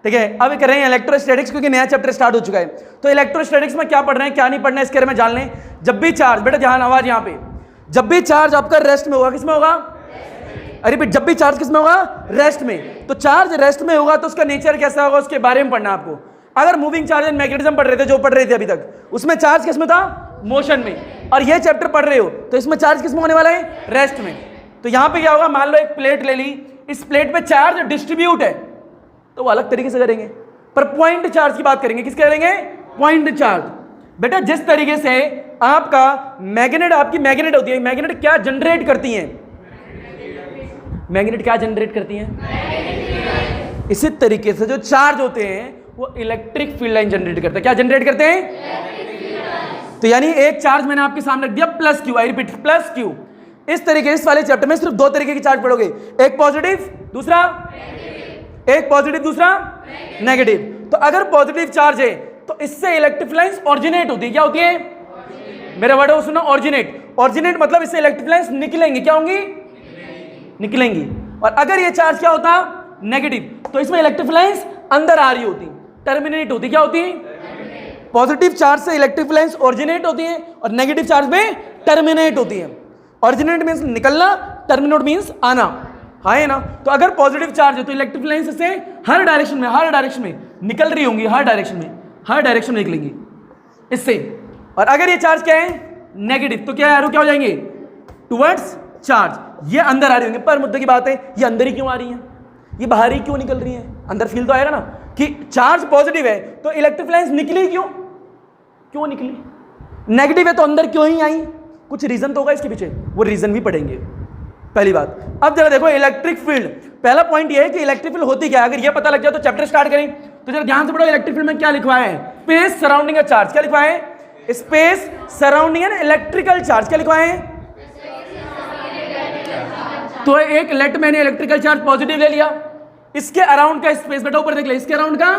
ठीक है। अब कर रहे हैं इलेक्ट्रोस्टैटिक्स, क्योंकि नया चैप्टर स्टार्ट हो चुका है। तो इलेक्ट्रोस्टैटिक्स में क्या पढ़ रहे हैं क्या नहीं पढ़ना है इसके बारे में जान लें। जब भी चार्ज, बेटा ध्यान आवाज यहाँ पे, जब भी चार्ज आपका रेस्ट में होगा, किसमें होगा? अरे बेटा जब भी चार्ज किसमें होगा? रेस्ट में। तो चार्ज रेस्ट में होगा तो उसका नेचर कैसा होगा उसके बारे में पढ़ना आपको। अगर मूविंग चार्ज एंड मैग्नेटिज्म पढ़ रहे थे, जो पढ़ रहे थे अभी तक, उसमें चार्ज किसमें था? मोशन में। और ये चैप्टर पढ़ रहे हो तो इसमें चार्ज किसमें होने वाला है? रेस्ट में। तो यहां पे क्या होगा, मान लो एक प्लेट ले ली, इस प्लेट पे चार्ज डिस्ट्रीब्यूट है तो वो अलग तरीके से करेंगे, पर पॉइंट चार्ज की बात करेंगे। किसके करेंगे? Point charge. बेटा जिस तरीके से आपका मैग्नेट, आपकी मैग्नेट होती है, मैग्नेट क्या जनरेट करती है? मैग्नेट क्या जनरेट करती हैं? इसी तरीके से जो चार्ज होते हैं वो इलेक्ट्रिक फील्ड लाइन जनरेट करते हैं। क्या जनरेट करते हैं? तो यानी एक चार्ज मैंने आपके सामने रख दिया plus Q, I repeat plus Q. इस तरीके इस वाले चैप्टर में सिर्फ दो तरीके की चार्ज पढ़ोगे, एक पॉजिटिव दूसरा नेगेटिव। एक पॉजिटिव दूसरा नेगेटिव। तो अगर पॉजिटिव चार्ज है तो इससे इलेक्ट्रिक लाइंस ऑरिजिनेट होती है। क्या होती है? मेरा वर्ड है सुना, ऑरिजिनेट। ऑरिजिनेट मतलब इससे इलेक्ट्रिक लाइंस निकलेंगी। क्या होंगी? निकलेंगी। और अगर ये चार्ज क्या होता? नेगेटिव, तो इसमें इलेक्ट्रिक लाइंस अंदर आ रही होती, टर्मिनेट होती। क्या होती? पॉजिटिव चार्ज से इलेक्ट्रिक लाइंस ओरिजिनेट होती हैं और नेगेटिव चार्ज में टर्मिनेट होती हैं। ओरिजिनेट मींस निकलना, टर्मिनेट मींस आना, है ना। तो अगर पॉजिटिव चार्ज है तो इलेक्ट्रिक लाइंस से हर डायरेक्शन में निकल रही होंगी, हर डायरेक्शन में निकलेंगी इससे। और अगर ये चार्ज क्या है? नेगेटिव, तो क्या एरो क्या हो जाएंगे? Towards charge. ये अंदर आ रही होंगी। पर मुद्दे की बात है, ये अंदर ही क्यों आ रही है? ये बाहर ही क्यों निकल रही है? अंदर फील तो आएगा ना कि चार्ज पॉजिटिव है तो इलेक्ट्रिक लाइंस निकली क्यों निकली? नेगेटिव है तो अंदर क्यों ही आई? कुछ रीजन तो होगा इसके पीछे, वो रीजन भी पढ़ेंगे। पहली बात। अब जरा देखो इलेक्ट्रिक फील्ड, पहला पॉइंट ये है कि इलेक्ट्रिक फील्ड होती क्या है। अगर ये पता लग जाए तो चैप्टर स्टार्ट करें। तो जरा ध्यान से पढ़ो, इलेक्ट्रिक फील्ड में क्या लिखवा है? Space surrounding a charge. क्या लिखवा है? Space surrounding an electrical charge. क्या लिखवा है? तो एक लेट मैंने इलेक्ट्रिकल चार्ज पॉजिटिव ले लिया, इसके अराउंड का स्पेस, बेटा ऊपर देख ले, इसके अराउंड का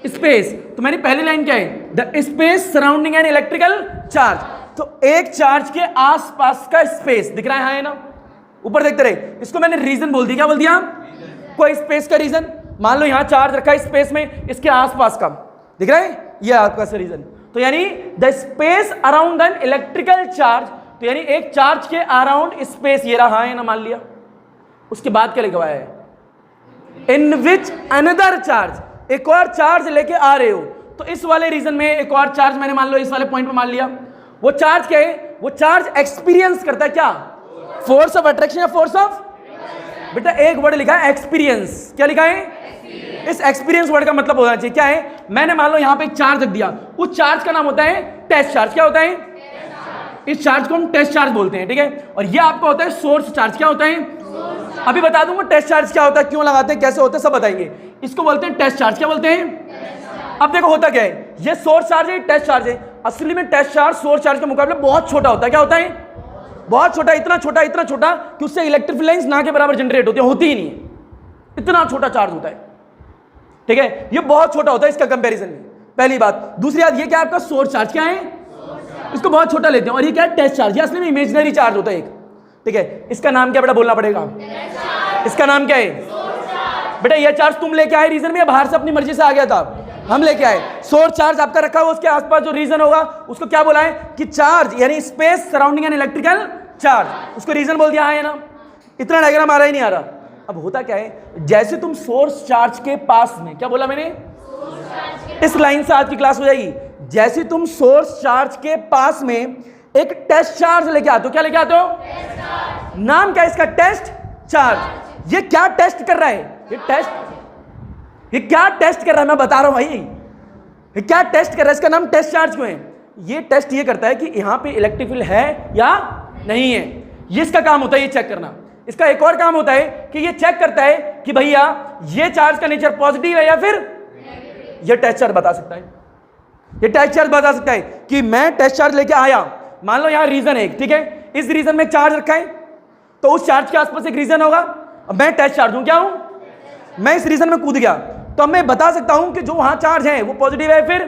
स्पेस। तो मैंने पहली लाइन क्या है? The space surrounding an electrical charge. तो एक चार्ज के आसपास का स्पेस दिख रहा है ना, ऊपर देखते रहे। इसको मैंने रीजन बोल दिया। क्या बोल दिया? कोई स्पेस का रीजन। मान लो यहां चार्ज रखा है स्पेस में, इसके आसपास का दिख रहा है, ये आपका रीजन। तो यानी the space around an electrical charge, तो यानी एक चार्ज के अराउंड स्पेस ये रहा है ना, मान लिया। उसके बाद क्या लिखा है? इन विच अनदर चार्ज, एक और चार्ज लेके आ रहे हो। तो इस वाले रीजन में एक और चार्ज मैंने मान लो इस वाले पॉइंट पे मान लिया। वो चार्ज क्या है? वो चार्ज एक्सपीरियंस करता है क्या? फोर्स ऑफ अट्रैक्शन या फोर्स ऑफ, बेटा एक वर्ड लिखा है एक्सपीरियंस। क्या लिखा है? इस एक्सपीरियंस वर्ड का मतलब होना चाहिए क्या है? मैंने मान लो यहां पे एक चार्ज रख दिया, उस चार्ज का नाम होता है टेस्ट चार्ज। क्या होता है? इस चार्ज को हम टेस्ट चार्ज बोलते हैं, ठीक है। और ये आपका होता है सोर्स चार्ज। क्या होता है? अभी बता दूंगा टेस्ट चार्ज क्या होता है, क्यों लगाते हैं, कैसे होता है, सब बताएंगे। इसको बोलते हैं टेस्ट चार्ज। क्या बोलते हैं? अब देखो होता क्या है, ये सोर्स चार्ज है, टेस्ट चार्ज है। असली में टेस्ट चार्ज सोर्स चार्ज के मुकाबले बहुत छोटा होता है। क्या होता है? बहुत छोटा, इतना छोटा कि उससे इलेक्ट्रिक लाइंस ना के बराबर जनरेट होती है, होती ही नहीं है। इतना छोटा चार्ज होता है, ठीक है। ये बहुत छोटा होता है इसका कंपैरिजन में, पहली बात। दूसरी बात, ये क्या आपका सोर्स चार्ज क्या है? इसको बहुत छोटा लेते हैं। और ये क्या है? Test charge. ये असली में इमेजिनरी चार्ज होता है एक, ठीक है। इसका नाम क्या बेटा बोलना पड़ेगा? इसका नाम क्या है? बेटा ये चार्ज तुम लेके आए रीजन में या बाहर से अपनी मर्जी से आ गया था? हम लेके आए। सोर्स चार्ज आपका रखा हुआ, उसके आसपास जो रीजन होगा उसको क्या बोला है कि चार्ज, यानी space surrounding an electrical charge. उसको रीजन बोल दिया है ना। इतना डायग्राम आ रहा ही नहीं आ रहा? अब होता क्या है, जैसे तुम सोर्स चार्ज के पास में, क्या बोला मैंने? इस लाइन से आज की क्लास हो जाएगी। जैसे तुम सोर्स चार्ज के पास में एक टेस्ट चार्ज लेके आते हो। क्या लेके आते हो? नाम क्या है इसका? Test charge. ये क्या टेस्ट कर रहा है? ये क्या टेस्ट कर रहा है? मैं बता रहा हूं भाई, ये क्या टेस्ट कर रहा है? इसका नाम टेस्ट चार्ज क्यों है? ये टेस्ट ये करता है कि यहां पे इलेक्ट्रिक फील्ड है या नहीं है। ये इसका काम होता है, ये चेक करना। इसका एक और काम होता है कि ये चेक करता है कि भैया ये चार्ज का नेचर पॉजिटिव है या फिर ये टेस्ट चार्ज बता सकता है। ये टेस्ट चार्ज बता सकता है कि मैं टेस्ट चार्ज लेके आया, मान लो यहां रीजन है, ठीक है। इस रीजन में चार्ज रखा है तो उस चार्ज के आसपास एक रीजन होगा। अब मैं टेस्ट चार्ज हूं, क्या हूं? मैं इस रीजन में कूद गया तो मैं बता सकता हूं कि जो वहां चार्ज है वो पॉजिटिव है फिर,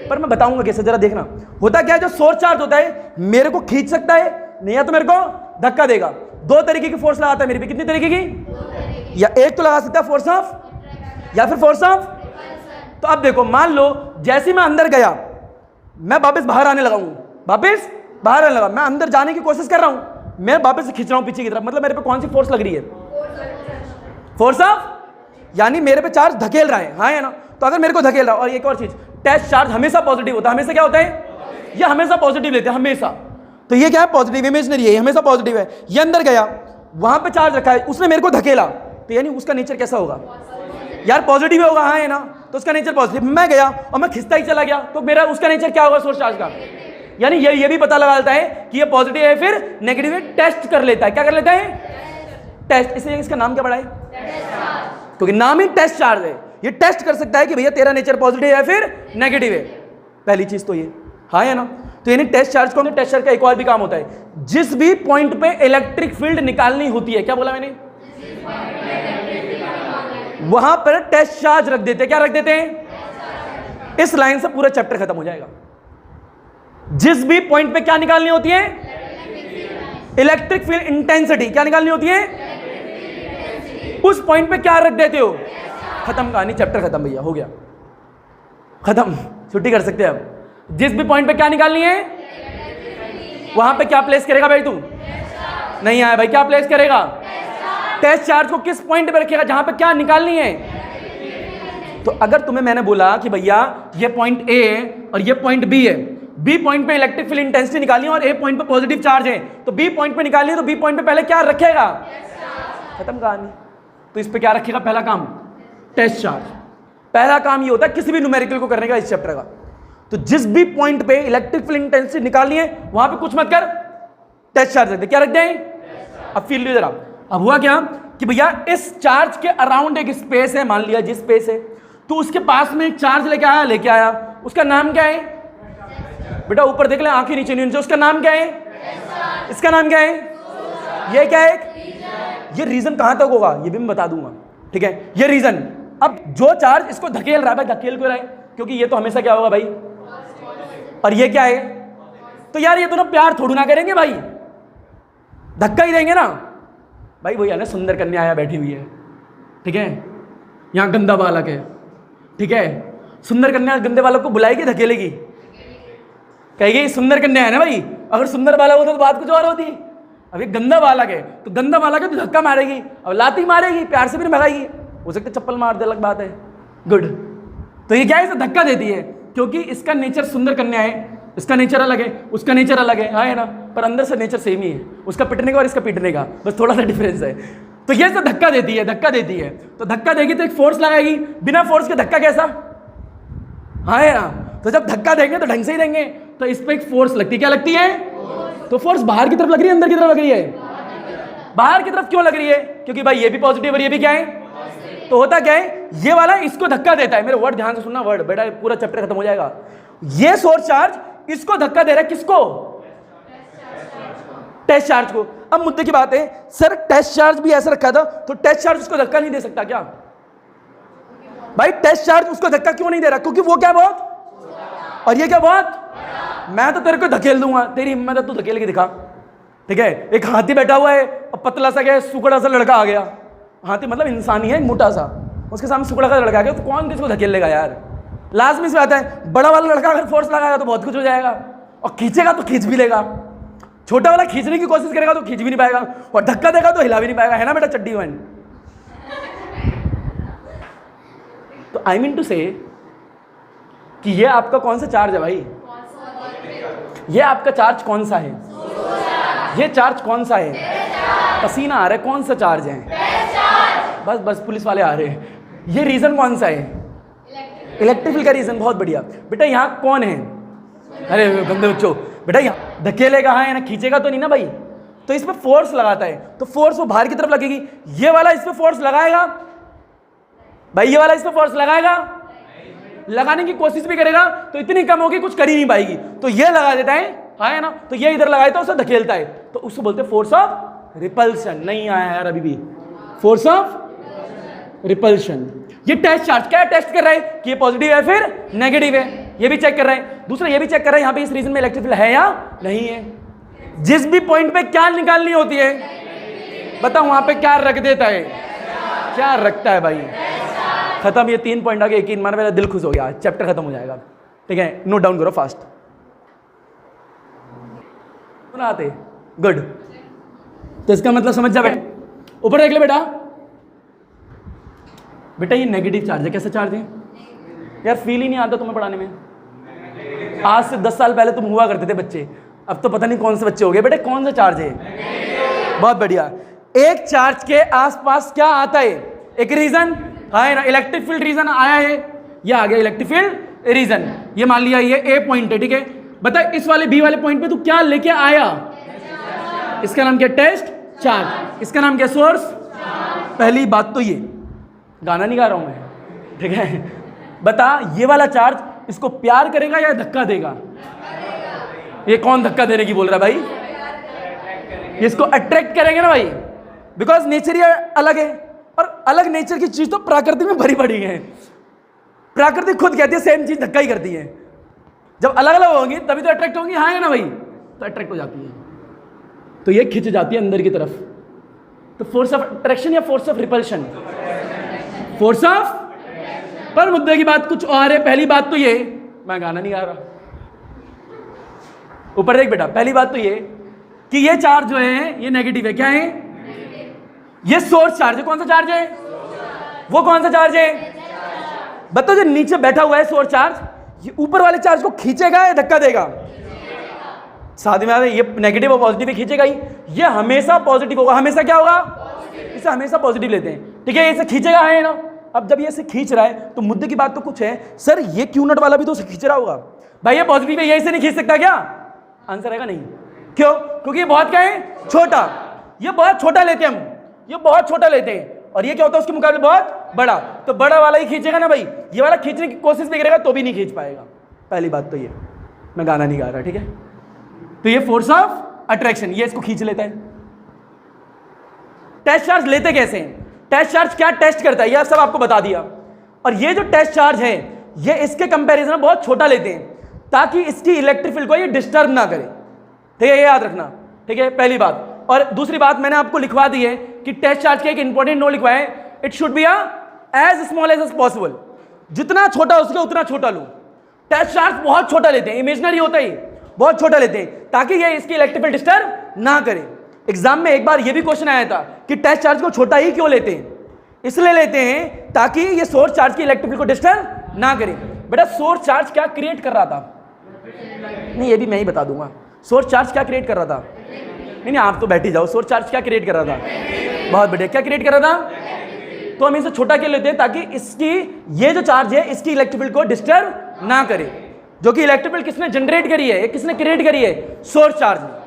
पर मैं बताऊंगा कैसे, जरा देखना। होता क्या है, जो सोर्स चार्ज होता है मेरे को खींच सकता है, नहीं या तो मेरे को धक्का देगा। दो तरीके की फोर्स लगाता है मेरे पे। कितनी तरीके की? या एक तो लगा सकता है फोर्स ऑफ, या फिर फोर्स ऑफ, तो अब देखो, मान लो जैसे ही मैं अंदर गया, मैं वापस बाहर आने लगा हूं, वापस बाहर आने लगा, मैं अंदर जाने की कोशिश कर रहा हूं, मैं वापस से खींच रहा हूं पीछे की तरफ, मतलब मेरे पे कौन सी फोर्स लग रही है? फोर्स ऑफ, यानी मेरे पे चार्ज धकेल रहा है, हाँ है ना? तो अगर मेरे को धकेल रहा है, और एक और चीज, टेस्ट चार्ज हमेशा पॉजिटिव होता है, हमेशा क्या होता है? ये हमेशा पॉजिटिव लेते हैं, हमेशा। तो ये क्या है? पॉजिटिव, इमेजिनरी है, हमेशा पॉजिटिव है। ये अंदर गया, वहां पे चार्ज रखा है, उसने मेरे को धकेला, तो यानी उसका नेचर कैसा होगा? यार पॉजिटिव होगा, हाँ है ना? तो उसका नेचर पॉजिटिव। मैं गया और मैं खिंचता ही चला गया, तो मेरा उसका नेचर क्या होगा सोर्स चार्ज का? यानी ये भी पता लगा लेता है कि ये पॉजिटिव है फिर नेगेटिव है, टेस्ट कर लेता है। क्या कर लेता है? टेस्ट। इसलिए इसका नाम क्या पड़ा है? क्योंकि नाम ही टेस्ट चार्ज है। ये टेस्ट कर सकता है कि भैया तेरा नेचर पॉजिटिव है फिर नेगेटिव है। पहली चीज तो ये, हाँ है ना? तो यानी टेस्ट चार्ज को, टेस्ट चार्ज का एक और भी काम होता है, जिस भी पॉइंट पे इलेक्ट्रिक फील्ड निकालनी होती है, क्या बोला मैंने? वहां पर टेस्ट चार्ज रख देते हैं। क्या रख देते हैं? इस लाइन से पूरा चैप्टर खत्म हो जाएगा। जिस भी पॉइंट पे क्या निकालनी होती है? Electric field intensity. क्या निकालनी होती है? उस पॉइंट पे क्या रख देते हो? खत्म कहानी, चैप्टर खत्म भैया, हो गया खत्म, छुट्टी कर सकते हैं अब। जिस भी पॉइंट पे क्या निकालनी है, वहां पे क्या प्लेस करेगा भाई? तू नहीं आया भाई, क्या प्लेस करेगा? टेस्ट चार्ज को किस पॉइंट पे रखेगा जहां पे क्या निकालनी है? तो अगर तुम्हें मैंने बोला कि भैया ये पॉइंट ए है और ये पॉइंट बी है, बी पॉइंट पे इलेक्ट्रिक फील्ड इंटेंसिटी निकालनी है और ए पॉइंट पे पॉजिटिव चार्ज है, तो बी पॉइंट पे निकालनी है, तो बी पॉइंट पे पहले क्या रखेगा? खत्म कहानी। तो इस पे क्या रखेगा? पहला काम टेस्ट चार्ज। पहला काम ये होता है किसी भी न्यूमेरिकल को करने का इस चैप्टर का। तो जिस भी पॉइंट पे इलेक्ट्रिक फील्ड इंटेंसिटी निकालनी है, वहां पे कुछ मत कर, टेस्ट चार्ज रख दे। क्या रख दें? अब फील लीजिए जरा। अब हुआ क्या कि भैया इस चार्ज के अराउंड एक स्पेस है, मान लिया जिस स्पेस है, तो उसके पास में एक चार्ज लेके आया, उसका नाम क्या है? बेटा ऊपर देख ले, आंखें नीचे नहीं, उसका नाम क्या है? इसका नाम क्या है? ये क्या है? ये रीजन कहां तक होगा ये भी मैं बता दूंगा, ठीक है? ये रीजन, अब जो चार्ज इसको धकेल रहा है, भाई धकेल क्यों रहा है? क्योंकि ये तो हमेशा क्या होगा भाई, और ये क्या है? तो यार ये दोनों प्यार थोड़ी ना करेंगे भाई, धक्का ही देंगे ना भाई। वही है ना, सुंदर कन्या आया बैठी हुई है, ठीक है, यहाँ गंदा बालक है, ठीक है, सुंदर कन्या गंदे बालक को बुलाएगी, धकेलेगी, कहेगी सुंदर कन्या है ना भाई। अगर सुंदर बालक होता तो बात कुछ और होती। अब ये गंदा बालक है, तो गंदा बालक है तो धक्का मारेगी, अब लाती मारेगी, प्यार से भी नहीं भगाएगी, हो सकता है चप्पल मार दे, अलग बात है, गुड। तो ये क्या है, इसे धक्का देती है, क्योंकि इसका नेचर सुंदर कन्या है, इसका नेचर अलग है, उसका नेचर अलग है, हाँ है ना? पर अंदर से नेचर सेम ही है, उसका पिटने का और इसका पीटने का, बस थोड़ा सा डिफरेंस है। तो ये तो धक्का देती है, धक्का देती है, तो धक्का देगी तो एक फोर्स लगाएगी, बिना फोर्स के धक्का कैसा, हाँ है ना? तो जब धक्का देंगे तो ढंग से ही देंगे, तो इस पर एक फोर्स लगती है। क्या लगती है? तो फोर्स बाहर की तरफ लग रही है, अंदर की तरफ लग रही है? बाहर की तरफ क्यों लग रही है? क्योंकि भाई ये भी पॉजिटिव और ये भी क्या है, तो होता क्या है, ये वाला इसको धक्का देता है। मेरे वर्ड ध्यान से सुनना, वर्ड बेटा पूरा चैप्टर खत्म हो जाएगा। ये सोर्स चार्ज इसको धक्का दे रहा है, किसको? टेस्ट चार्ज को। अब मुद्दे की बात है, सर टेस्ट चार्ज भी ऐसा रखा था, तो टेस्ट चार्ज उसको धक्का नहीं दे सकता क्या? भाई टेस्ट चार्ज उसको धक्का क्यों नहीं दे रहा? क्योंकि वो क्या बहुत, और ये क्या बहुत। मैं तो तेरे को धकेल दूंगा, तेरी हिम्मत है तू धकेल के दिखा, ठीक है? एक हाथी बैठा हुआ है और पतला सा क्या सुकड़ा सा लड़का आ गया, हाथी मतलब इंसान ही है, मोटा सा, उसके सामने सुकड़ा का लड़का आ गया, तो कौन किसको धकेल लेगा यार? लाजमी से आता है, बड़ा वाला लड़का अगर फोर्स लगाएगा तो बहुत कुछ हो जाएगा, और खींचेगा तो खींच भी लेगा, छोटा वाला खींचने की कोशिश करेगा तो खींच भी नहीं पाएगा, और धक्का देगा तो हिला भी नहीं पाएगा, है ना बेटा चड्डी वन? तो आई मीन टू से कि ये आपका कौन सा चार्ज है भाई? ये आपका चार्ज कौन सा है? ये चार्ज कौन सा है? पसीना आ रहा है, कौन सा चार्ज है? बस बस पुलिस वाले आ रहे हैं। ये रीजन कौन सा है? इलेक्ट्रिक फील्ड का रीजन। बहुत बढ़िया बेटा, यहाँ कौन है? अरे गंदे बच्चों, बेटा यहाँ धकेलेगा, हाँ है ना, खींचेगा तो नहीं ना भाई, तो इस पर फोर्स लगाता है, तो फोर्स वो बाहर की तरफ लगेगी। ये वाला इस पर फोर्स लगाएगा भाई, ये वाला इस पर फोर्स लगाएगा, लगाने की कोशिश भी करेगा तो इतनी कम होगी कुछ कर ही नहीं पाएगी, तो ये लगा देता है, हाँ है ना? तो ये इधर लगाए तो उसे धकेलता है, तो उसको बोलते हैं फोर्स ऑफ रिपल्शन। नहीं आया यार अभी भी, फोर्स ऑफ रिपल्शन। ये टेस्ट चार्ज क्या टेस्ट कर रहा है कि ये पॉजिटिव है फिर नेगेटिव है, ये भी चेक कर रहा है। दूसरा ये भी चेक कर रहा है यहाँ पे इस रीजन में इलेक्ट्रिक फील्ड है या नहीं है। जिस भी पॉइंट पे क्या निकालनी होती है बताओ, वहां पे क्या रख देता है? क्या रखता है भाई? खत्म, ये 3 पॉइंट आ गए, यकीन मानो मेरा दिल खुश हो गया, चैप्टर खत्म हो जाएगा। ठीक है, नोट डाउन करो फास्ट। आते गुड, तो इसका मतलब समझ जा बेटा। ऊपर देख ले बेटा, बेटा ये नेगेटिव चार्ज है। कैसा चार्ज है यार? फील ही नहीं आता तुम्हें पढ़ाने में। आज से 10 साल पहले तुम हुआ करते थे बच्चे, अब तो पता नहीं कौन से बच्चे हो गए। बेटा कौन सा चार्ज है? बहुत बढ़िया। एक चार्ज के आसपास क्या आता है? एक रीजन है ना, इलेक्ट्रिक फील्ड रीजन आया है, ये आ गया इलेक्ट्रिक फील्ड रीजन। ये मान लिया ये ए पॉइंट है, ठीक है। बता इस वाले बी वाले पॉइंट पे तू क्या लेके आया? इसका नाम क्या? Test charge. इसका नाम क्या? सोर्स। पहली बात तो ये, गाना नहीं गा रहा हूं मैं, ठीक है। बता ये वाला चार्ज इसको प्यार करेगा या धक्का देगा? ये कौन धक्का देने की बोल रहा है भाई? इसको अट्रैक्ट करेंगे ना भाई, बिकॉज नेचर ये अलग है, और अलग नेचर की चीज तो प्रकृति में भरी पड़ी है। प्रकृति खुद कहती है सेम चीज धक्का ही करती है। जब अलग अलग होंगी तभी तो अट्रैक्ट होंगी, हाँ है ना भाई? तो अट्रैक्ट हो जाती है, तो ये खिंच जाती है अंदर की तरफ। तो फोर्स ऑफ अट्रैक्शन या force of repulsion? Force of. पर मुद्दे की बात कुछ और है। पहली बात तो ये, मैं गाना नहीं गा रहा, ऊपर देख बेटा। पहली बात तो ये कि ये चार्ज जो है ये नेगेटिव है। क्या है? ये सोर्स चार्ज है। कौन सा चार्ज है? वो कौन सा चार्ज है? बताओ, जो नीचे बैठा हुआ है सोर्स चार्ज, ये ऊपर वाले चार्ज को खींचेगा या धक्का देगा? साथ में ये नेगेटिव और पॉजिटिव ही खींचेगा ही। ये हमेशा पॉजिटिव होगा। हमेशा क्या होगा? इसे हमेशा पॉजिटिव लेते हैं, ठीक है। इसे खींचेगा, है ना। अब जब ये इसे खींच रहा है तो मुद्दे की बात तो कुछ है, सर ये क्यू नट वाला भी तो उसे खींच रहा होगा। भाई ये पॉजिटिव है, ये इसे नहीं खींच सकता क्या? आंसर आएगा नहीं। क्यों? क्योंकि ये बहुत क्या है? छोटा। ये बहुत छोटा लेते हैं हम, ये बहुत छोटा लेते हैं, और ये क्या होता है उसके मुकाबले बहुत बड़ा। तो बड़ा वाला ही खींचेगा ना भाई। ये वाला खींचने की कोशिश भी करेगा तो भी नहीं खींच पाएगा। पहली बात तो ये, मैं गाना नहीं गा रहा, ठीक है। तो ये फोर्स ऑफ अट्रैक्शन, ये इसको खींच लेता है। टेस्ट चार्ज लेते कैसे हैं? टेस्ट चार्ज क्या टेस्ट करता है ये सब आपको बता दिया। और ये जो टेस्ट चार्ज है ये इसके कंपैरिजन में बहुत छोटा लेते हैं, ताकि इसकी इलेक्ट्रिक फील्ड को ये डिस्टर्ब ना करे, ठीक है। ये याद रखना, ठीक है, पहली बात। और दूसरी बात मैंने आपको लिखवा दी है कि टेस्ट चार्ज का एक इंपॉर्टेंट नोट लिखवाया है, it should be as small as possible. जितना छोटा हो सके उतना छोटा लो। टेस्ट चार्ज बहुत छोटा लेते हैं, इमेजिनरी होता ही बहुत छोटा लेते हैं, ताकि ये इसकी इलेक्ट्रिक फील्ड डिस्टर्ब ना करे। एग्जाम में एक बार ये भी क्वेश्चन आया था कि टेस्ट चार्ज को छोटा ही क्यों लेते हैं? इसलिए लेते हैं ताकि ये सोर्स चार्ज की इलेक्ट्रिक फील्ड को डिस्टर्ब ना करे। बेटा सोर्स चार्ज क्या क्रिएट कर रहा था? नहीं, ये भी मैं ही बता दूंगा। सोर्स चार्ज क्या क्रिएट कर रहा था? नहीं आप तो बैठ ही जाओ। सोर्स चार्ज क्या क्रिएट कर रहा था? बहुत बढ़िया। क्या क्रिएट कर रहा था? तो हम इसे छोटा क्यों लेते हैं? ताकि इसकी ये जो चार्ज है इसकी इलेक्ट्रिक फील्ड को डिस्टर्ब ना करे। जो कि इलेक्ट्रिक फील्ड किसने जनरेट करी है? किसने क्रिएट करी है? सोर्स चार्ज ने।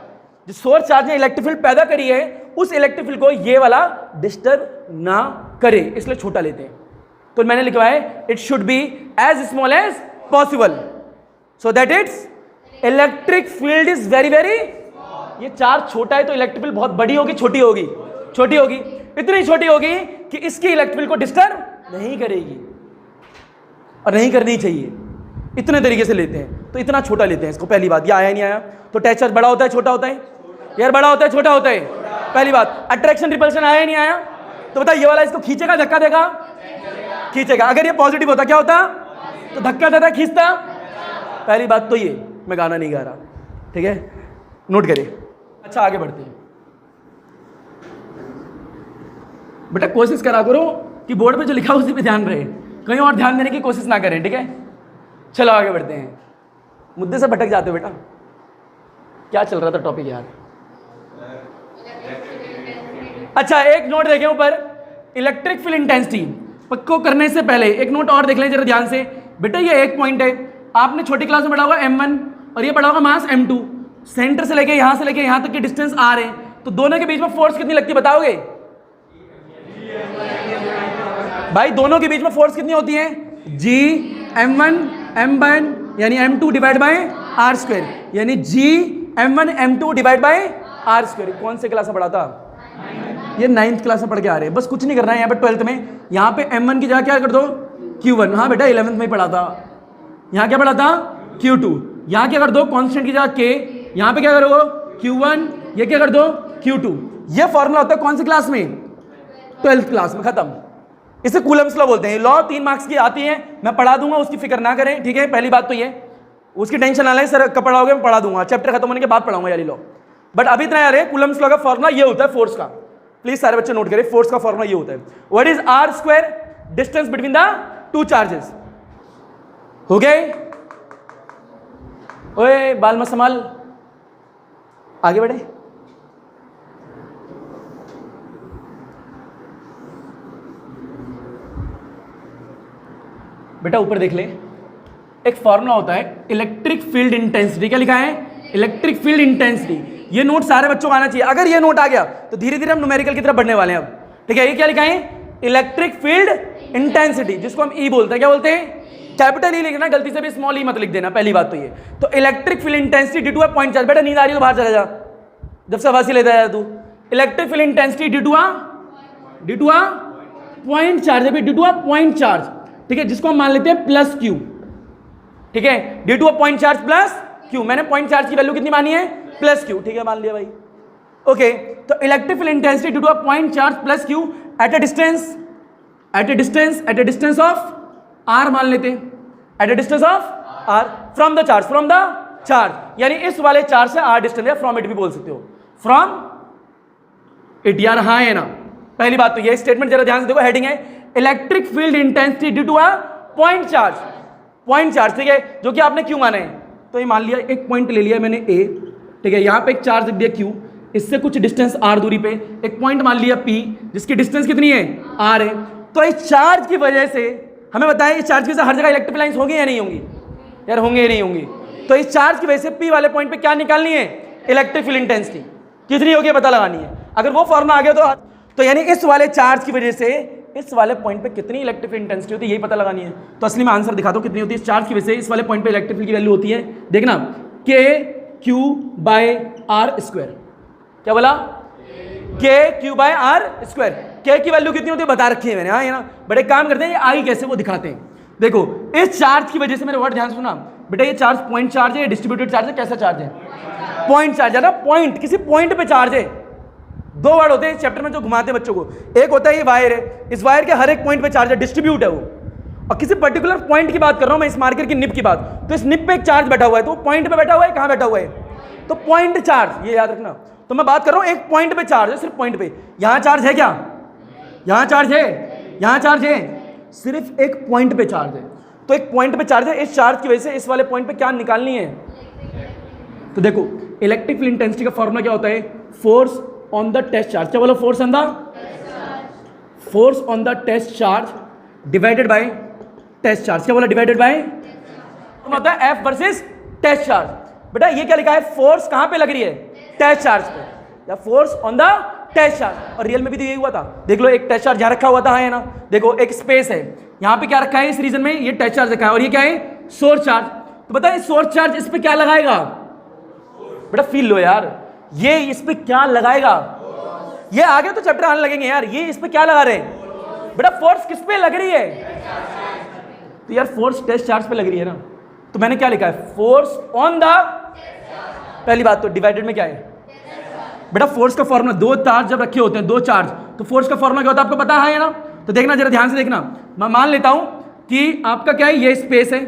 जो सोर्स चार्ज ने इलेक्ट्रिक फील्ड पैदा करी है उस इलेक्ट्रिक फील्ड को ये वाला डिस्टर्ब ना करे, इसलिए छोटा लेते हैं। तो मैंने लिखा है it should be as small as possible so that its electric field is very very. ये चार्ज छोटा है तो इलेक्ट्रिक फील्ड बहुत बड़ी होगी, छोटी होगी? छोटी होगी। इतनी छोटी होगी कि इसकी इलेक्ट्रिक फील्ड को डिस्टर्ब नहीं करेगी, और नहीं करनी चाहिए। इतने तरीके से लेते हैं, तो इतना छोटा लेते हैं इसको। पहली बात, ये आया नहीं आया? तो टेस्ट चार्ज बड़ा होता है छोटा होता है? यार बड़ा होता है छोटा होता है? पहली बात। अट्रैक्शन रिपल्शन आया नहीं आया? तो बता ये वाला इसको खींचेगा धक्का देगा? खींचेगा। अगर ये पॉजिटिव होता क्या होता? तो धक्का देता खींचता। पहली बात तो ये, मैं गाना नहीं गा रहा, ठीक है, नोट करिए। अच्छा आगे बढ़ते हैं। बेटा कोशिश करा करो कि बोर्ड पे जो लिखा उसी पे ध्यान रहे, कहीं और ध्यान देने की कोशिश ना करें, ठीक है। चलो आगे बढ़ते हैं। मुद्दे से भटक जाते हो बेटा। क्या चल रहा था टॉपिक यार? अच्छा एक नोट देखें ऊपर, इलेक्ट्रिक फील्ड इंटेंसिटी को करने से पहले एक नोट और देख लें जरा ध्यान से। बेटा ये एक पॉइंट है, आपने छोटी क्लास में पढ़ा होगा m1 और ये पढ़ा होगा मास m2। सेंटर से लेके यहां तक की डिस्टेंस r है, तो दोनों के बीच में फोर्स कितनी लगती है बताओगे? भाई दोनों के बीच में फोर्स कितनी होती है? G m1 m1 यानी m2 divide by r square, यानी G m1 m2 divide by r square. कौन से क्लास में पढ़ा था? ये 9th क्लास में पढ़ के आ रहे हैं। बस कुछ नहीं करना है यहाँ पे 12th में। यहाँ पे m1 की जगह क्या कर दो? q1। हाँ बेटा 11th में ही पढ़ा था। यहाँ क्या पढ़ा था? q2। यहाँ क्या कर दो? कांस्टेंट की जगह k। यहाँ पे क्या करोगे? q1। ये क्या कर दो? q2। ये फॉर्मूला होता है कौन सी क्लास में? 12th क्लास में। खत्म। इसे कूलम्स लॉ बोलते हैं। लॉ 3 मार्क्स की आती है, मैं पढ़ा दूंगा, उसकी फिक्र ना करें, ठीक है। पहली बात तो ये, उसकी टेंशन ना लें, सर कब पढ़ाओगे, मैं पढ़ा दूंगा, चैप्टर खत्म होने के बाद पढ़ाऊंगा यारी लॉ। बट अभी इतना यार है, कूलम्स लॉ का फॉर्मूला ये होता है फोर्स का। प्लीज सारे बच्चे नोट करें, फोर्स का फॉर्मूला ये होता है, what is r square, distance between the two charges. हो गए? ओए बाल मत संभाल, आगे बढ़े। बेटा ऊपर देख ले, एक फॉर्मूला होता है इलेक्ट्रिक फील्ड इंटेंसिटी। क्या लिखा है? Electric field intensity. ये नोट सारे बच्चों को आना चाहिए। अगर ये नोट आ गया तो धीरे धीरे हम न्यूमेरिकल की तरफ बढ़ने वाले हैं अब, ठीक है। ये क्या लिखा है? इलेक्ट्रिक फील्ड इंटेंसिटी, जिसको हम ई बोलते हैं। क्या बोलते हैं? कैपिटल ई लिखना, गलती से भी स्मॉल ई मत लिख देना, पहली बात तो ये। तो electric field intensity due to a point charge. बेटा नींद आ रही है तो बाहर चला जा, जब से हवासी लेता है तू। Electric field intensity due to a point charge, अभी due to a point charge, ठीक है, जिसको हम मान लेते हैं प्लस क्यू, ठीक है। Due to a point charge plus q, मैंने पॉइंट चार्ज की वैल्यू कितनी मानी है? प्लस क्यू, ठीक है, मान लिया भाई। ओके, तो electric field intensity due to a point charge plus q at a distance of r मान लेते हैं, at a distance of r from the charge, यानी इस वाले चार्ज से आर डिस्टेंस है, फ्रॉम इट भी बोल सकते हो, फ्रॉम इट, यार हाँ है ना। पहली बात तो ये स्टेटमेंट जरा ध्यान से देखो, हेडिंग है electric field intensity due to a point charge, ठीक है, जो कि आपने क्यू माना है। तो ये मान लिया, एक पॉइंट ले लिया मैंने ए, ठीक है, यहां पे एक चार्ज लिख दिया क्यू, इससे कुछ डिस्टेंस आर दूरी पे एक पॉइंट मान लिया पी, जिसकी डिस्टेंस कितनी है? आर है। तो इस चार्ज की वजह से हमें बताएं, इस चार्ज की वजह से हर जगह इलेक्ट्रिक लाइंस होंगी या नहीं होंगी? यार होंगे या नहीं होंगी? तो इस चार्ज की वजह से पी वाले पॉइंट पे क्या निकालनी है? इलेक्ट्रिक फील्ड इंटेंसिटी कितनी होगी पता लगानी है। अगर वो फॉर्मूला आ गया तो यानी इस वाले चार्ज की वजह से इस वाले पॉइंट पे कितनी इलेक्ट्रिक फील्ड इंटेंसिटी होती है, यही पता लगानी है। तो असली में आंसर दिखा दो कितनी होती है इस चार्ज की वजह से इस वाले पॉइंट पे इलेक्ट्रिक फील्ड की वैल्यू होती है, देखना, के क्यू बाय आर स्क्वायर। क्या बोला? के क्यू बाय आर स्क्वायर। के की वैल्यू कितनी होती है बता रखी है मैंने, हाँ ये ना। बड़े काम करते हैं, ये आई कैसे वो दिखाते हैं। देखो इस चार्ज की वजह से, मेरे वर्ड ध्यान सुना बेटा, ये चार्ज पॉइंट चार्ज है, डिस्ट्रीब्यूटेड चार्ज है, कैसा चार्ज है? पॉइंट चार्ज है ना, पॉइंट, किसी पॉइंट पे चार्ज है। दो वर्ड होते हैं इस चैप्टर में जो घुमाते हैं बच्चों को, एक होता है ये वायर है, इस वायर के हर एक पॉइंट पे चार्ज है, डिस्ट्रीब्यूट है वो। और किसी पर्टिकुलर पॉइंट की बात कर रहा हूं मैं, इस मार्कर की निब की बात, तो इस निब पे एक चार्ज बैठा हुआ है, तो पॉइंट पे बैठा हुआ है, कहां बैठा हुआ है? तो पॉइंट चार्ज, ये याद रखना। तो मैं बात कर रहा हूं एक पॉइंट पे चार्ज है, सिर्फ पॉइंट पे। यहां चार्ज है क्या? यहां चार्ज है, यहां चार्ज है, सिर्फ एक पॉइंट पे चार्ज है। तो एक पॉइंट पे चार्ज है, इस चार्ज की वजह से इस वाले पॉइंट पे क्या निकालनी है? तो देखो इलेक्ट्रिक फील्ड इंटेंसिटी का फॉर्मूला क्या होता है? Force on the test charge. क्या बोला? Force on the test charge divided by test charge. क्या बोला? डिवाइडेड बाय होता है एफ वर्सेस टेस्ट चार्ज। बेटा ये क्या लिखा है? फोर्स कहां पे लग रही है? टेस्ट चार्ज पे, या force on the test charge. और रियल में भी तो यही हुआ था, देख लो, एक टेस्ट चार्ज यहां रखा हुआ था, है ना। देखो एक स्पेस है, यहां पे क्या रखा है? इस रीजन में ये टेस्ट चार्ज रखा है, और ये क्या है? Source charge. तो बताइए सोर्स चार्ज इस पे क्या लगाएगा? बेटा फील लो यार, ये इस पे क्या लगाएगा? ये आगे तो चैप्टर आने लगेंगे यार, ये इस पे क्या लगा रहे हैं? बेटा फोर्स किस पे लग रही है? तो यार फोर्स टेस्ट चार्ज पे लग रही है ना। तो मैंने क्या लिखा है? फोर्स ऑन द, पहली बात तो डिवाइडेड में क्या है? बेटा फोर्स का फॉर्मूला, दो चार्ज जब रखे होते हैं, दो चार्ज, तो फोर्स का फॉर्मूला क्या होता है आपको पता है ना। तो देखना जरा ध्यान से देखना, मैं मान लेता हूं कि आपका क्या है, ये स्पेस है,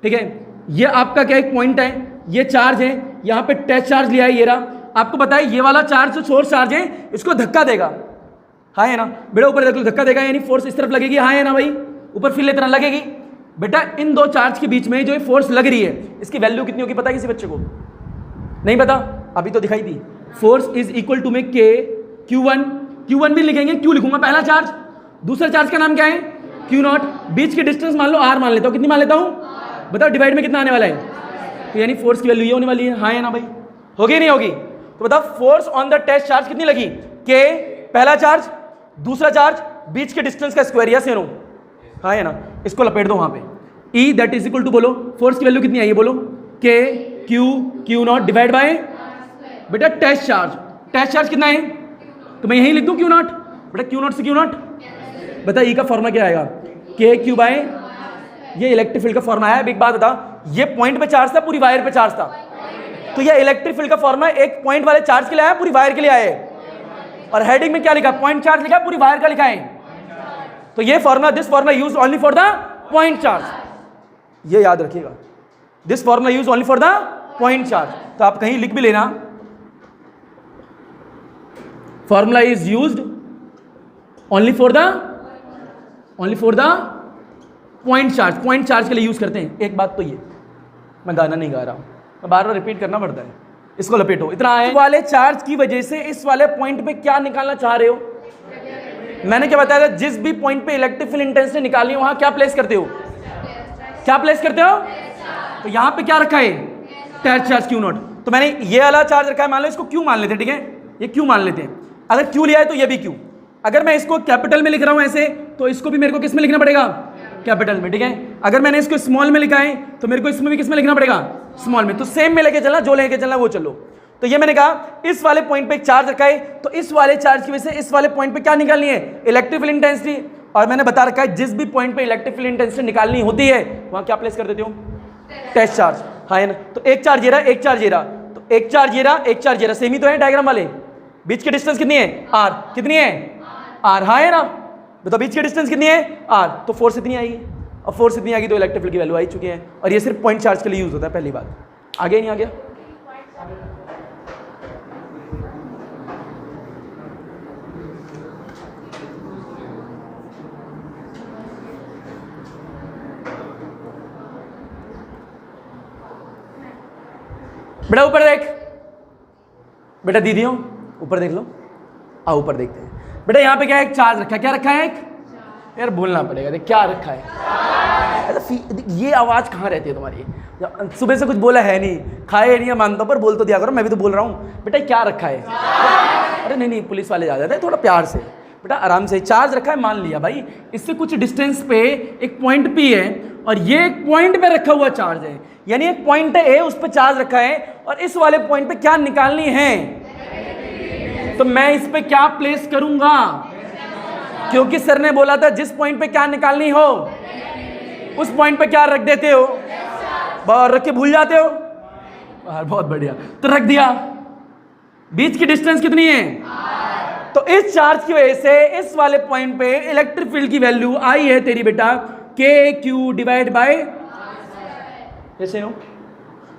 ठीक है, ये आपका क्या एक पॉइंट है, ये चार्ज है, यहां पे टेस्ट चार्ज लिया है, ये रहा। आपको पता है ये वाला चार्ज जो सोर्स चार्ज है इसको धक्का देगा, हाँ है ना। बेटा ऊपर देख लो, धक्का देगा यानी फोर्स इस तरफ लगेगी, हाँ है ना भाई, ऊपर फिर तरह लगेगी। बेटा इन दो चार्ज के बीच में जो फोर्स लग रही है इसकी वैल्यू कितनी होगी पता है किसी बच्चे को? नहीं पता? अभी तो दिखाई दी। फोर्स इज इक्वल टू में के Q1 भी लिखेंगे, क्यू लिखूंगा पहला चार्ज, दूसरा चार्ज का नाम क्या है? Q0, बीच की डिस्टेंस मान लो R मान लेता हूं, कितनी मान लेता हूं बताओ, डिवाइड में कितना आने वाला है? तो यानी फोर्स की वैल्यू ये होने वाली है, हाँ है ना भाई, होगी नहीं होगी? तो बताओ force on the test charge कितनी लगी? के पहला चार्ज, दूसरा चार्ज, बीच के डिस्टेंस का स्क्वायर, या सेनो, हाँ है ना। इसको लपेट दो वहां पे, E that is equal to, बोलो फोर्स की वैल्यू कितनी आई है, बोलो के Q0 डिवाइड बाय बेटा टेस्ट चार्ज कितना है? तो मैं यही लिख दूं Q0, बेटा Q0 से Q0, बता E का फॉर्मूला क्या आएगा? के क्यू बाय, ये इलेक्ट्रिक फील्ड का फॉर्मूला है। एक बात बता, ये पॉइंट पे चार्ज था, पूरी वायर पे चार्ज था, तो ये इलेक्ट्रिक फील्ड का फॉर्मूला एक पॉइंट वाले चार्ज के लिए आया, पूरी वायर के लिए आया है। और हेडिंग में क्या लिखा? पॉइंट चार्ज लिखा है, पूरी वायर का लिखा है। तो ये formula, this formula use only for the point charge, ये याद रखिएगा, this formula use only for the point charge. तो आप कहीं लिख भी लेना, formula is used only for the point charge, point charge के लिए यूज करते हैं। एक बात तो ये, मैं गाना नहीं गा रहा हूं, मैं बार बार रिपीट करना पड़ता है, इसको लपेटो। इतना है, इस वाले चार्ज की वजह से इस वाले पॉइंट पे क्या निकालना चाह रहे हो? मैंने क्या बताया था, जिस भी पॉइंट पे इलेक्ट्रिक फील्ड इंटेंसिटी निकालनी है वहां क्या प्लेस करते हो? क्या प्लेस करते हो? तो यहां पे क्या रखा है? टैच चार्ज क्यू नॉट। तो मैंने ये वाला चार्ज रखा है, मान लो इसको क्यू मान लेते हैं, ठीक है, ये क्यू मान लेते हैं। अगर क्यू लिया है तो ये भी क्यू। अगर मैं इसको कैपिटल में लिख रहा हूं ऐसे, तो इसको भी मेरे को किस में लिखना पड़ेगा? कैपिटल में, ठीक है। अगर मैंने इसको स्मॉल में लिखा है तो मेरे को इसमें भी किस में लिखना पड़ेगा? स्मॉल में। तो सेम में लेके चलना, जो लेके चलना वो चलो। तो ये मैंने कहा इस वाले पॉइंट पे एक चार्ज रखा है, तो इस वाले चार्ज की वजह से इस वाले पॉइंट पे क्या निकालनी है? Electric field intensity. और मैंने बता रखा है जिस भी पॉइंट पे इलेक्ट्रिक फील्ड इंटेंसिटी निकालनी होती है वहां क्या प्लेस कर देते हो? टेस्ट चार्ज, हाँ है ना। तो एक चार्ज ये रहा, एक चार्ज ये रहा, तो एक चार्ज ये रहा, एक चार्ज ये रहा, सेम ही तो है डायग्राम वाले। बीच की डिस्टेंस कितनी है? आर। कितनी है? आर, हाँ है ना। बताओ बीच की डिस्टेंस कितनी है? आर। तो फोर्स इतनी आएगी, और फोर्स इतनी आएगी तो इलेक्ट्रिक फील्ड की वैल्यू आई चुकी है। और ये सिर्फ पॉइंट चार्ज के लिए यूज होता है, पहली बात। आगे नहीं आ गया? बेटा ऊपर देख, बेटा दीदियों ऊपर देख लो, आओ ऊपर देखते हैं। बेटा यहाँ पे क्या है? एक चार्ज रखा है। क्या रखा है? एक, यार बोलना पड़ेगा, देख क्या रखा है। ये आवाज कहाँ रहती है तुम्हारी? सुबह से कुछ बोला है नहीं, खाए नहीं, मानता पर बोल तो दिया करो, मैं भी तो बोल रहा हूँ। बेटा क्या रखा है? अरे नहीं, पुलिस वाले जा जाते हैं, थोड़ा प्यार से। बेटा आराम से, चार्ज रखा है मान लिया भाई, इससे कुछ डिस्टेंस पे एक पॉइंट पी है और ये एक पॉइंट पे रखा हुआ चार्ज है, यानी एक पॉइंट है उस पर चार्ज रखा है और इस वाले पॉइंट पे क्या निकालनी है? तो मैं इस पे क्या प्लेस करूंगा? क्योंकि सर ने बोला था जिस पॉइंट पे क्या निकालनी हो उस पॉइंट पे क्या रख देते हो? रख के भूल जाते हो? बहुत बढ़िया, तो रख दिया। बीच की डिस्टेंस कितनी है? तो इस चार्ज की वजह से इस वाले पॉइंट पे इलेक्ट्रिक फील्ड की वैल्यू आई है तेरी बेटा के क्यू डिवाइड बाय, ऐसे हो।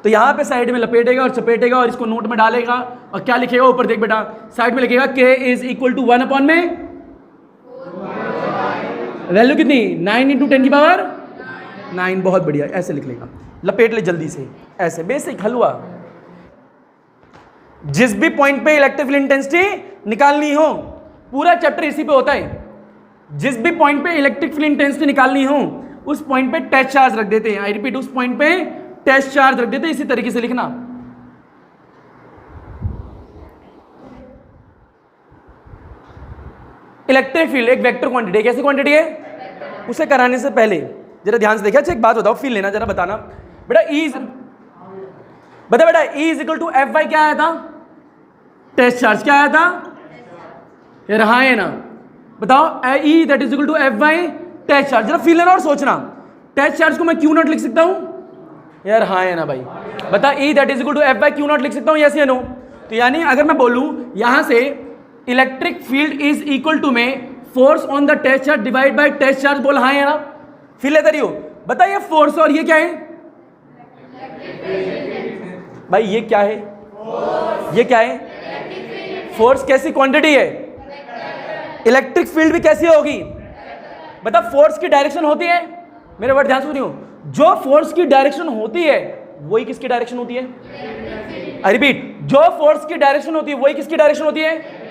तो यहां पे साइड में लपेटेगा और चपेटेगा और इसको नोट में डालेगा और क्या लिखेगा? ऊपर देख बेटा, साइड में लिखेगा के इज इक्वल टू 1 अपॉन में वैल्यू कितनी? 9 इंटू 10 की पावर 9। बहुत बढ़िया, ऐसे लिख लेगा, लपेट ले जल्दी से, ऐसे बेसिक हलवा। जिस भी पॉइंट पे इलेक्ट्रिक फील्ड इंटेंसिटी निकालनी हो, पूरा चैप्टर इसी पे होता है। जिस भी पॉइंट पे इलेक्ट्रिक फील्ड इंटेंसिटी निकालनी हो उस पॉइंट पे टेस्ट चार्ज रख देते हैं। आई रिपीट, उस पॉइंट पे टेस्ट चार्ज रख देते हैं। इसी तरीके से लिखना। इलेक्ट्रिक फील्ड एक वेक्टर क्वांटिटी है। कैसी क्वांटिटी है? उसे कराने से पहले जरा ध्यान से देखिए। अच्छा एक बात बताओ, फील लेना जरा, बताना बेटा। बता बेटा, E is equal to F by क्या आया था? Test charge. क्या आया था? ये रहा है ना, बताओ। E that is equal to F by test charge. जरा फील लेना और सोचना, टेस्ट चार्ज को मैं क्यू नॉट लिख सकता हूं? यार हाँ है ना भाई, बता। E that is equal to F by q not लिख सकता हूं? यस या नो? तो यानी अगर मैं बोलूं यहां से electric field is equal to में force on the test charge divide by test charge, बोल हाँ है ना? फील लेते रहियो। बता ये फोर्स और ये क्या है भाई? ये क्या है? ये क्या है? फोर्स कैसी क्वांटिटी है? इलेक्ट्रिक फील्ड भी कैसी होगी? बता। फोर्स की डायरेक्शन होती है, मेरे वर्ड ध्यान सुनियो, जो फोर्स की डायरेक्शन होती है वही किसकी डायरेक्शन होती है? आई रिपीट, जो फोर्स की डायरेक्शन होती है वही किसकी डायरेक्शन होती है?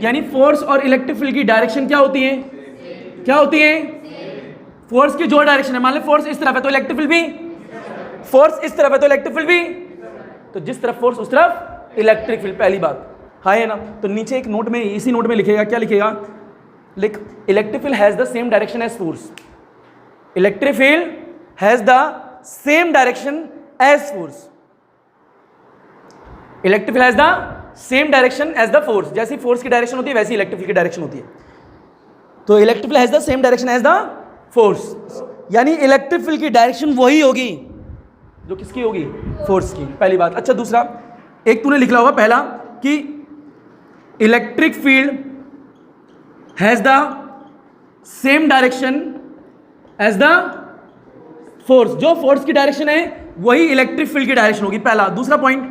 यानी फोर्स और इलेक्ट्रिक फील्ड की डायरेक्शन क्या होती है? क्या होती है? फोर्स की जो डायरेक्शन है, मान लो फोर्स इस तरफ है तो इलेक्ट्रिक फील्ड भी, फोर्स इस तरफ है तो इलेक्ट्रिक फील्ड भी, तो जिस तरफ फोर्स उस तरफ इलेक्ट्रिक फील्ड। पहली बात हाँ है ना? तो नीचे एक नोट में, इसी नोट में लिखेगा, क्या लिखेगा? लिख, electric field has the same direction as force. Electric field has the same direction as force. Electric field has the same direction as the force. जैसी फोर्स की डायरेक्शन होती है वैसी इलेक्ट्रिक फील्ड की डायरेक्शन होती है। तो electric field has the same direction as the force, यानी इलेक्ट्रिक फील्ड की डायरेक्शन वही होगी जो किसकी होगी? फोर्स की। पहली बात। अच्छा दूसरा, एक तूने लिखा होगा पहला कि electric field has the same direction as the force, जो फोर्स की डायरेक्शन है वही इलेक्ट्रिक फील्ड की डायरेक्शन होगी, पहला। दूसरा point,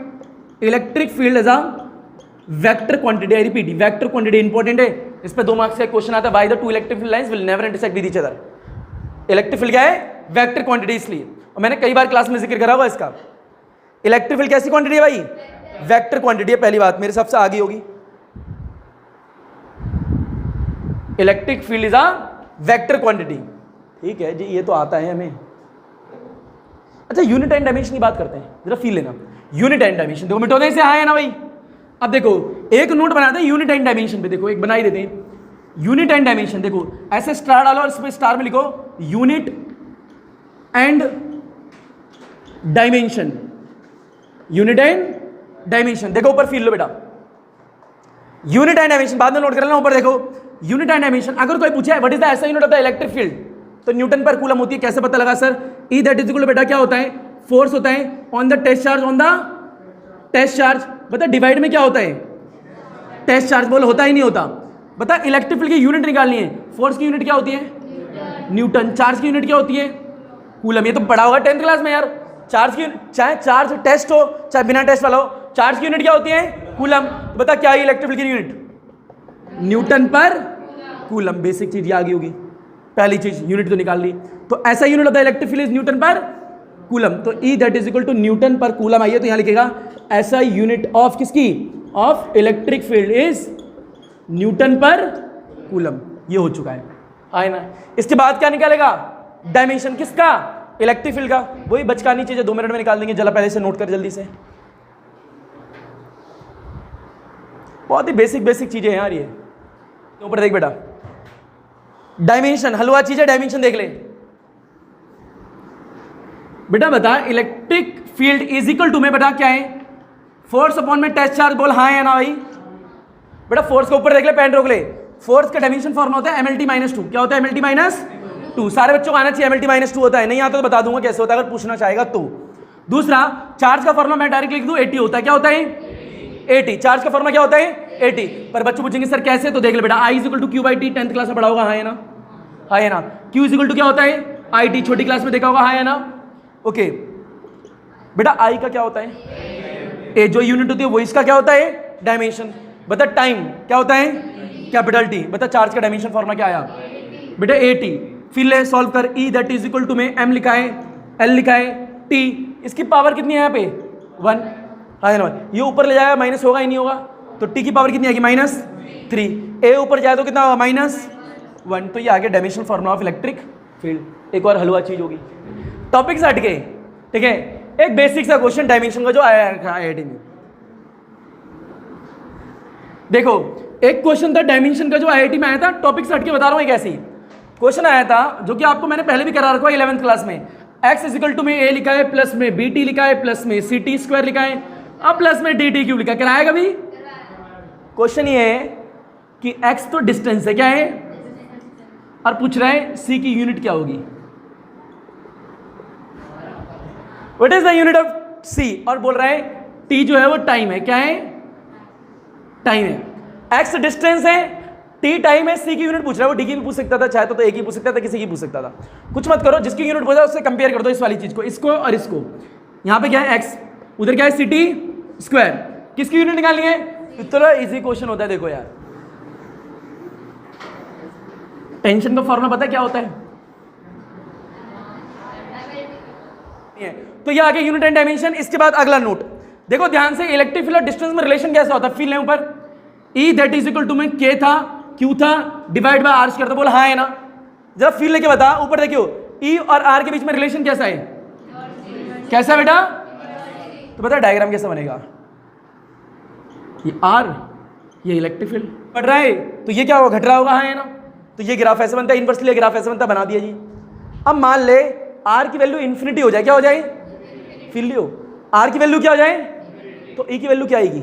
electric field as a vector quantity. I repeat, vector quantity important है, इस पे 2 मार्क्स का क्वेश्चन आता है, why the two electric field lines will never intersect with each other. Electric field क्या है? वेक्टर क्वांटिटी, इसलिए। और मैंने कई बार क्लास में जिक्र करा हुआ इसका। इलेक्ट्रिक फील्ड कैसी क्वांटिटी है भाई? वेक्टर क्वांटिटी है, पहली बात मेरे हिसाब से आगे होगी। Electric field is a vector quantity, ठीक है जी, ये तो आता है हमें। अच्छा, यूनिट एंड डायमेंशन की बात करते हैं, जरा फील लेना। यूनिट एंड डायमेंशन देखो, मिटोदे से हाँ है ना भाई। अब देखो एक नोट बनाते हैं यूनिट एंड डायमेंशन पे, देखो एक बना ही देते हैं। यूनिट एंड डायमेंशन देखो, ऐसे स्टार डालो और इसमें स्टार में लिखो unit and dimension. Unit and dimension, देखो ऊपर फील लो बेटा, यूनिट एंड डायमेंशन बाद में नोट कर लेना। ऊपर देखो यूनिट एंड डायमेंशन। अगर कोई पूछे what is the SI unit of the electric field, तो न्यूटन पर कूलम होती है। कैसे पता लगा sir? E that is equal बेटा क्या होता है? फोर्स होता है on the test charge, on the test charge. बता डिवाइड में क्या होता है? Test charge. बोल होता ही नहीं होता। बता इलेक्ट्रिक फील्ड की यूनिट निकालनी है, फोर्स की यूनिट क्या होती है? न्यूटन। चार्ज की यूनिट क्या होती है? कूलम। ये तो पढ़ा होगा 10th क्लास में यार। चार्ज की, चाहे चार्ज टेस्ट हो चाहे बिना टेस्ट वाला हो, चार्ज की यूनिट क्या होती है? कूलम। बता क्या है इलेक्ट्रिक फील्ड की यूनिट? न्यूटन पर कूलम। बेसिक चीज ये आ गई होगी, पहली चीज यूनिट तो निकाल ली। तो ऐसा unit of the electric field is newton पर कूलम। तो E that is equal to newton पर कूलम। आइए तो यहां लिखेगा ऐसा यूनिट ऑफ किसकी? Of electric field is newton पर कूलम। ये हो चुका है ना। इसके बाद क्या निकालेगा? डायमेंशन किसका? इलेक्ट्रिक फील्ड का। वही बचकानी चीज है, 2 मिनट में निकाल देंगे। जरा पहले से नोट कर जल्दी से, बहुत ही बेसिक बेसिक चीजें हैं यार ये। ऊपर देख बेटा, डायमेंशन हलवा चीज है, डायमेंशन देख ले बेटा। बता electric field is equal to में बेटा क्या है? फोर्स अपॉन में टेस्ट चार्ज। बोल हाँ है ना भाई? बेटा फोर्स के ऊपर देख ले, पेन रोक ले। फोर्स का डायमेंशन फॉर्मूला होता है MLT-2। क्या होता है MLT-2? सारे बच्चों को आना चाहिए MLT-2 होता है। नहीं आता तो बता दूंगा कैसे होता है अगर पूछना चाहेगा तो। दूसरा, चार्ज का फॉर्मूला मैं डायरेक्ट लिख दूं, 80 होता है। क्या होता है? 80। चार्ज का फॉर्मूला क्या होता है? 80। पर बच्चों पूछेंगे सर कैसे, तो देख ले बेटा, I = Q/T 10th क्लास में पढ़ा होगा, हाँ है ना? हाँ है ना? Q = क्या होता है? IT। छोटी क्लास में देखा होगा, हाँ है ना? ओके बेटा, I का क्या होता है? A। जो यूनिट होती है वो इसका क्या होता है? डायमेंशन। बता टाइम क्या होता है? Capital T। बता चार्ज का डायमेंशन फॉर्मूला क्या आया बेटा? 80। फिर ले सॉल्व कर। E that is equal to में M लिखा है, L लिखा है, T। इसकी पावर कितनी है यहाँ पे? 1। हाँ ना? ये ऊपर ले जाएगा, माइनस होगा ही नहीं होगा, तो T की पावर कितनी आएगी? -3। A ऊपर जाए तो कितना होगा? -1। तो ये आगे dimension formula of electric field. एक और हलवा चीज होगी, टॉपिक से हट के, ठीक है। एक बेसिक सा क्वेश्चन डायमेंशन का जो आया है IIT में। देखो एक क्वेश्चन था डायमेंशन का जो IIT में आया था, टॉपिक से हट के बता रहा हूं। एक ऐसी क्वेश्चन आया था जो कि आपको मैंने पहले भी करा रखा है 11th क्लास में। x = में a लिखा है, प्लस में bt लिखा है, प्लस में ct² लिखा है, अब प्लस में dt³ लिखा है। कराएगा भी? क्वेश्चन ये है कि x तो डिस्टेंस है, क्या है? और पूछ रहा है c की यूनिट क्या होगी? What is the unit of c? और बोल रहा है t जो है वो टाइम है। क्या है? टाइम है। x डिस्टेंस है, t टाइम है, c की यूनिट पूछ रहा है। वो d की भी पूछ सकता था, चाहे तो एक ही पूछ सकता था, किसी की पूछ सकता था। कुछ मत करो, जिसकी यूनिट पूछा उससे कंपेयर कर दो इस वाली चीज को, इसको और इसको। यहां पे क्या है? x, उधर क्या है? ct²। किसकी यूनिट निकालनी है? इतना इजी क्वेश्चन होता है। देखो यार, टेंशन का फॉर्मूला पता है क्या होता है? तो ये आगे यूनिट एंड डायमेंशन। इसके बाद अगला नोट देखो ध्यान से, इलेक्ट्रिक फील्ड और डिस्टेंस में रिलेशन कैसा होता है? फील ऊपर E that is equal to में K था, Q था, डिवाइड बाय R करते। बोल हाँ है ना? जरा फील लेके बता। ऊपर देखियो E और R के बीच में रिलेशन कैसा है? कैसा बेटा? तो बता डायग्राम कैसा बनेगा? ये R, ये इलेक्ट्रिक फील्ड बढ़ रहा है, तो ये क्या होगा? घट रहा होगा, हाँ है ना? तो ये ग्राफ ऐसे बनता है, इनवर्सली ग्राफ ऐसे बनता, बना दिया जी। अब मान ले R की वैल्यू इन्फिनिटी हो जाए, क्या हो जाए? फील लियो, R की वैल्यू क्या हो जाए? तो E की वैल्यू क्या आएगी?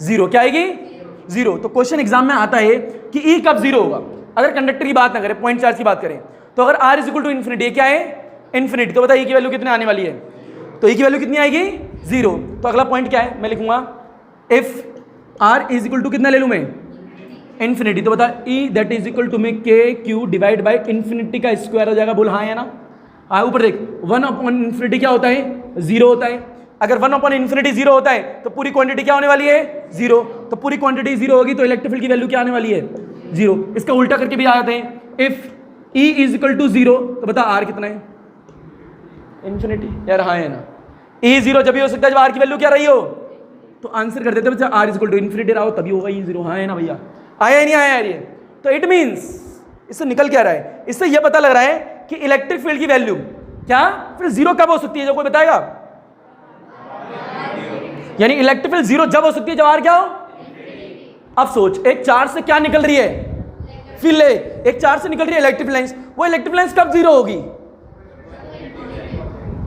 0। क्या आएगी? 0। तो क्वेश्चन एग्जाम में आता है कि E कब 0 होगा? अगर कंडक्टर की बात ना करें, पॉइंट चार्ज की बात करें, तो अगर R = इन्फिनिटी, क्या है? इन्फिनिटी। तो बता E की वैल्यू कितने आने वाली है? तो E की वैल्यू कितनी आएगी? 0। तो अगला पॉइंट क्या है? मैं लिखूंगा इफ R = कितना ले लूं मैं? इन्फिनिटी। तो बता ई दैट इज इक्वल टू में के क्यू डिवाइड बाई इन्फिनिटी का स्क्वायर हो जाएगा। बोल हाँ है ना? हाँ, ऊपर देख 1/इन्फिनिटी क्या होता है? जीरो होता है। अगर 1/इन्फिनिटी जीरो होता है तो पूरी क्वांटिटी क्या होने वाली है? जीरो। तो पूरी क्वांटिटी जीरो होगी तो इलेक्ट्रिक फील्ड की वैल्यू क्या आने वाली है? जीरो। इसका उल्टा करके भी आ जाते हैं। If E is equal to zero तो बता आर कितना है? इन्फिनिटी। यार हाँ है ना? ई जीरो जब भी हो सकता है जब आर की वैल्यू क्या रही हो। तो आंसर कर देते बच्चा R is equal to infinity रहा हो तभी होगा ई जीरो। हाँ है ना भैया? आया नहीं आया यार ये? तो इट मीन्स इससे निकल क्या रहा है? इससे यह पता लग रहा है कि इलेक्ट्रिक फील्ड की वैल्यू क्या फिर जीरो कब हो सकती है? जो कोई बताएगा? यानी इलेक्ट्रिक फील्ड जीरो जब हो सकती है जब आर क्या हो? अब सोच, एक चार्ज से क्या निकल रही है? फील्ड। एक चार्ज से निकल रही है इलेक्ट्रिक लाइंस। वो इलेक्ट्रिक लाइंस कब जीरो होगी?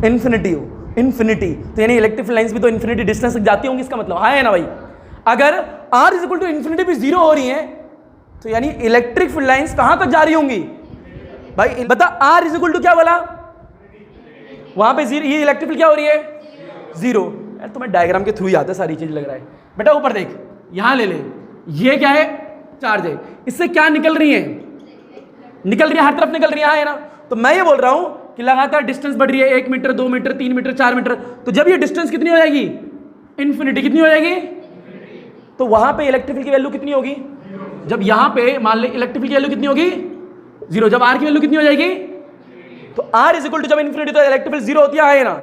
इन्फिनिटी हो, इन्फिनिटी। तो यानी इलेक्ट्रिक लाइंस भी तो इन्फिनिटी डिस्टेंस तक जाती होंगी, इसका मतलब हाँ है ना भाई? अगर R is equal to infinity भी जीरो हो रही है तो यानी इलेक्ट्रिक फील्ड लाइंस कहां तक जा रही होंगी भाई? बता आर इज इक्वल टू क्या बोला? वहां पे जीरो, ये इलेक्ट्रिक फील्ड क्या हो रही है? जीरो। यार तुम्हें डायग्राम के थ्रू ही आता है सारी चीज लग रहा है बेटा। ऊपर देख, यहां ले ले, ये क्या है? चार्ज है। इससे क्या निकल रही है? निकल रही है, हर तरफ निकल रही है ना? तो मैं ये बोल रहा हूं कि लगातार डिस्टेंस बढ़ रही है, 1 मीटर 2 मीटर 3 मीटर 4 मीटर। तो जब ये डिस्टेंस कितनी हो जाएगी? इन्फिनिटी। कितनी हो जाएगी? तो वहां पे इलेक्ट्रिक फील्ड की वैल्यू कितनी होगी? जब यहां पे मान ले इलेक्ट्रिक फील्ड की वैल्यू कितनी होगी? जीरो। जब आर की वैल्यू कितनी हो जाएगी? तो आर इज इक्वल टू जब इन्फिनिटी तो इलेक्ट्रिक फील्ड जीरो होती है ना?